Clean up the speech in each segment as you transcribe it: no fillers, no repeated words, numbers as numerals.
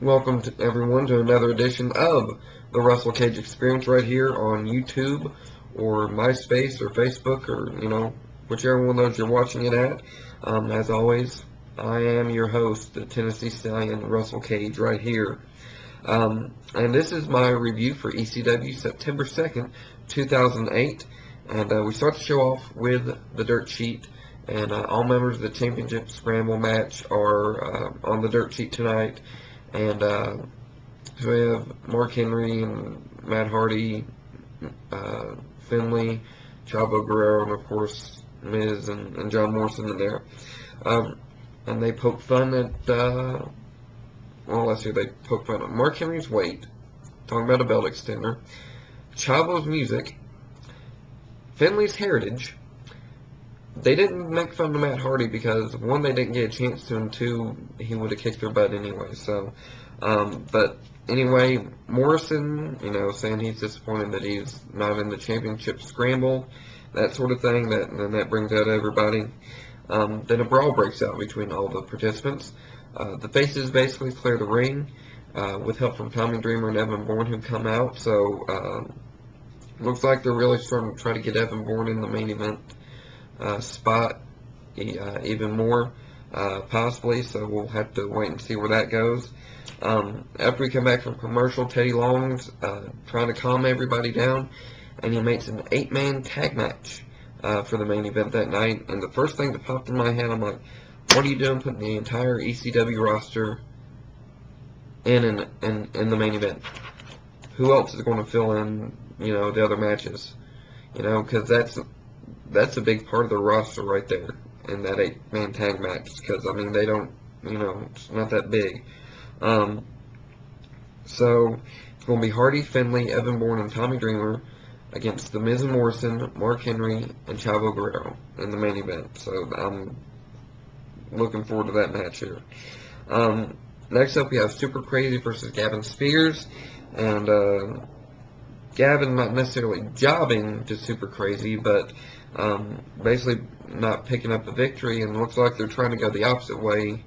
Welcome to everyone to another edition of the Russell Cage Experience right here on YouTube or MySpace or Facebook or, whichever one of those you're watching it at. As always, I am your host, the Tennessee Stallion Russell Cage right here. And this is my review for ECW September 2nd, 2008. And we start the show off with the dirt sheet. And all members of the championship scramble match are on the dirt sheet tonight. And so we have Mark Henry and Matt Hardy, Finley, Chavo Guerrero, and of course Miz and John Morrison in there. Um, and they poke fun at, let's see, they poke fun at Mark Henry's weight, talking about a belt extender, Chavo's music, Finley's heritage. They didn't make fun of Matt Hardy because, one, they didn't get a chance to, and two, he would have kicked their butt anyway. So, but anyway, Morrison, saying he's disappointed that he's not in the championship scramble, that sort of thing, that brings out everybody. Then a brawl breaks out between all the participants. The faces basically clear the ring, with help from Tommy Dreamer and Evan Bourne who come out. So, looks like they're really starting to try to get Evan Bourne in the main event spot even more, possibly, so we'll have to wait and see where that goes. After we come back from commercial, Teddy Long's trying to calm everybody down, and he makes an 8-man tag match for the main event that night. And the first thing that popped in my head, I'm like, what are you doing putting the entire ECW roster in the main event? Who else is going to fill in, the other matches? Because that's a big part of the roster right there in that 8-man tag match. Because, they don't, it's not that big. So, it's going to be Hardy, Finley, Evan Bourne, and Tommy Dreamer against The Miz and Morrison, Mark Henry, and Chavo Guerrero in the main event. So, I'm looking forward to that match here. Next up, we have Super Crazy versus Gavin Spears. And, Gavin not necessarily jobbing to Super Crazy, but basically not picking up the victory, and looks like they're trying to go the opposite way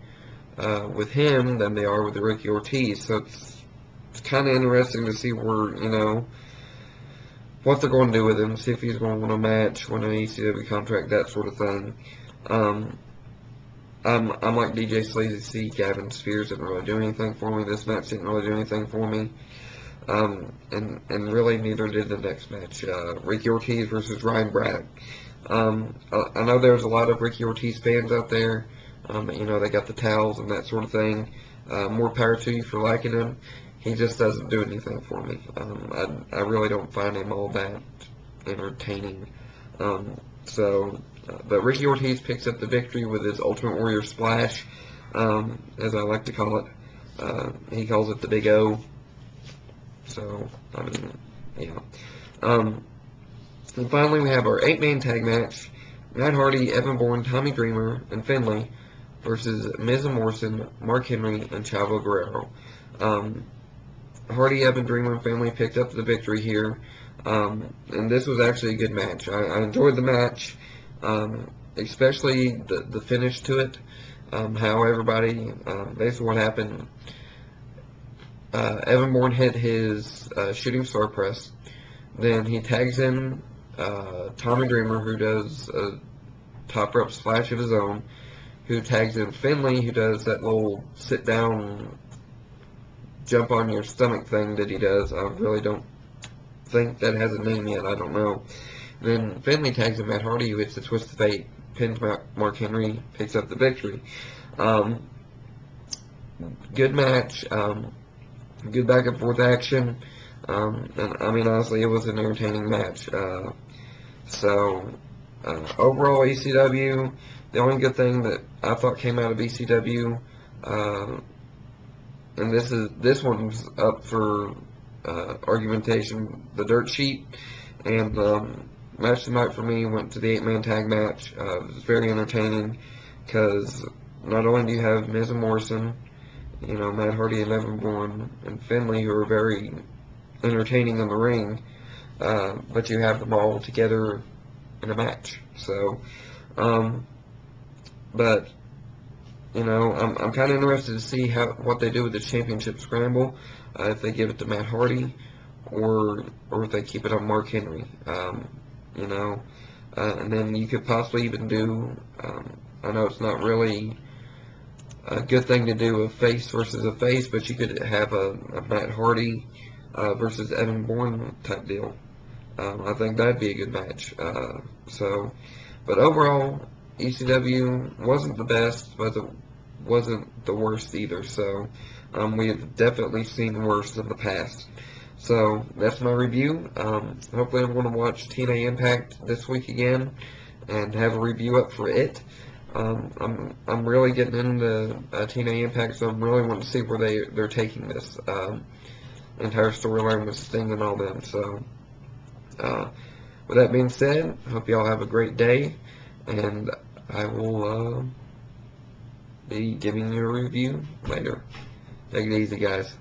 with him than they are with the Ricky Ortiz. So it's kind of interesting to see where, what they're going to do with him, see if he's going to win a match, win an ECW contract, that sort of thing. I'm like DJ Sleazy C. Gavin Spears didn't really do anything for me. This match didn't really do anything for me. And really neither did the next match, Ricky Ortiz versus Ryan Braddock. I know there's a lot of Ricky Ortiz fans out there, they got the towels and that sort of thing. More power to you for liking him. He just doesn't do anything for me. I really don't find him all that entertaining. But Ricky Ortiz picks up the victory with his Ultimate Warrior Splash, as I like to call it. He calls it the Big O. So, yeah. And finally, we have our 8-man tag match. Matt Hardy, Evan Bourne, Tommy Dreamer, and Finley versus Miz and Morrison, Mark Henry, and Chavo Guerrero. Hardy, Evan, Dreamer, and Finley picked up the victory here. And this was actually a good match. I enjoyed the match, especially the finish to it. How everybody, basically what happened, Evan Bourne hit his shooting star press. Then he tags in Tommy Dreamer, who does a top rope splash of his own, who tags in Finley, who does that little sit down, jump on your stomach thing that he does. I really don't think that has a name yet. I don't know. Then Finley tags in Matt Hardy, who hits the twist of fate, pins Mark Henry, picks up the victory. Good match. Good back and forth action. And honestly, it was an entertaining match. Overall, ECW, the only good thing that I thought came out of ECW, and this one's up for argumentation, the dirt sheet, and match of the night for me went to the 8-man tag match. It was very entertaining because not only do you have Miz and Morrison, Matt Hardy and Evan Bourne and Finley, who are very entertaining in the ring, but you have them all together in a match. So, but I'm kind of interested to see what they do with the championship scramble, if they give it to Matt Hardy, or if they keep it on Mark Henry. You know, and then you could possibly even do. I know it's not really a good thing to do a face versus a face, but you could have a Matt Hardy versus Evan Bourne type deal. I think that'd be a good match. But overall, ECW wasn't the best, but it wasn't the worst either. So we have definitely seen worse in the past. So that's my review. Hopefully, I'm going to watch TNA Impact this week again and have a review up for it. I'm really getting into TNA Impact, so I'm really wanting to see where they're taking this entire storyline with Sting and all them. So. With that being said, I hope y'all have a great day, and I will be giving you a review later. Take it easy, guys.